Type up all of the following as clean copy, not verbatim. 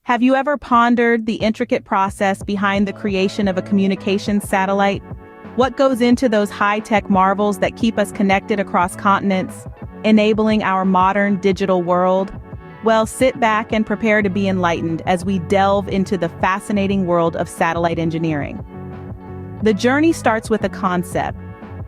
Have you ever pondered the intricate process behind the creation of a communications satellite? What goes into those high-tech marvels that keep us connected across continents, enabling our modern digital world? Well, sit back and prepare to be enlightened as we delve into the fascinating world of satellite engineering. The journey starts with a concept,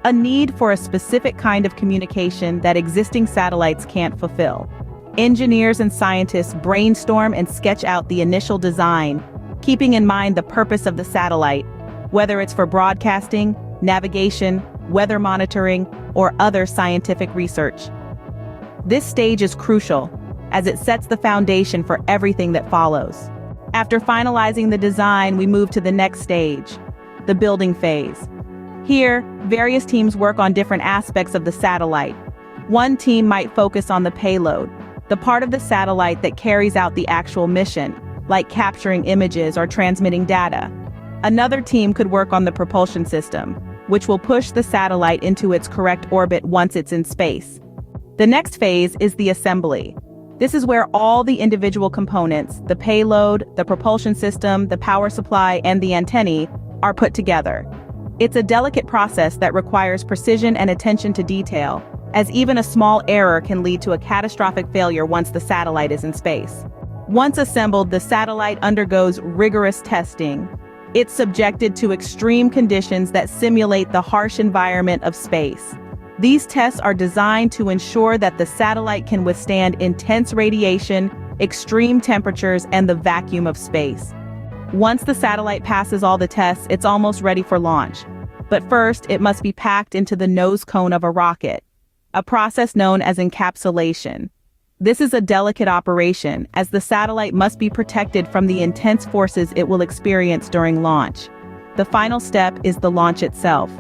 a need for a specific kind of communication that existing satellites can't fulfill. Engineers and scientists brainstorm and sketch out the initial design, keeping in mind the purpose of the satellite, whether it's for broadcasting, navigation, weather monitoring, or other scientific research. This stage is crucial, as it sets the foundation for everything that follows. After finalizing the design, we move to the next stage, the building phase. Here, various teams work on different aspects of the satellite. One team might focus on the payload, the part of the satellite that carries out the actual mission, like capturing images or transmitting data. Another team could work on the propulsion system, which will push the satellite into its correct orbit once it's in space. The next phase is the assembly. This is where all the individual components, the payload, the propulsion system, the power supply, and the antennae, are put together. It's a delicate process that requires precision and attention to detail, as even a small error can lead to a catastrophic failure once the satellite is in space. Once assembled, the satellite undergoes rigorous testing. It's subjected to extreme conditions that simulate the harsh environment of space. These tests are designed to ensure that the satellite can withstand intense radiation, extreme temperatures, and the vacuum of space. Once the satellite passes all the tests, it's almost ready for launch. But first, it must be packed into the nose cone of a rocket, a process known as encapsulation. This is a delicate operation, as the satellite must be protected from the intense forces it will experience during launch. The final step is the launch itself.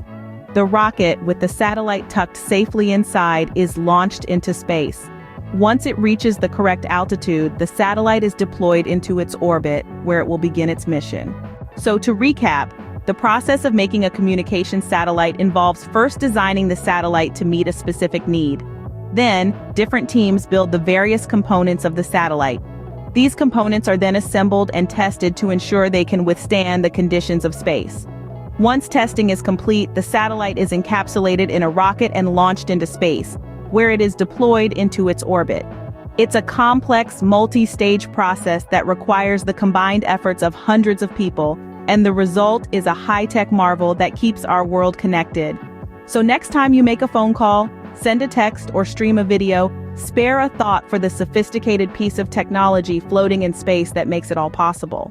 The rocket, with the satellite tucked safely inside, is launched into space. Once it reaches the correct altitude, the satellite is deployed into its orbit, where it will begin its mission. So to recap, the process of making a communication satellite involves first designing the satellite to meet a specific need. Then, different teams build the various components of the satellite. These components are then assembled and tested to ensure they can withstand the conditions of space. Once testing is complete, the satellite is encapsulated in a rocket and launched into space, where it is deployed into its orbit. It's a complex, multi-stage process that requires the combined efforts of hundreds of people, and the result is a high-tech marvel that keeps our world connected. So next time you make a phone call, send a text, or stream a video, spare a thought for the sophisticated piece of technology floating in space that makes it all possible.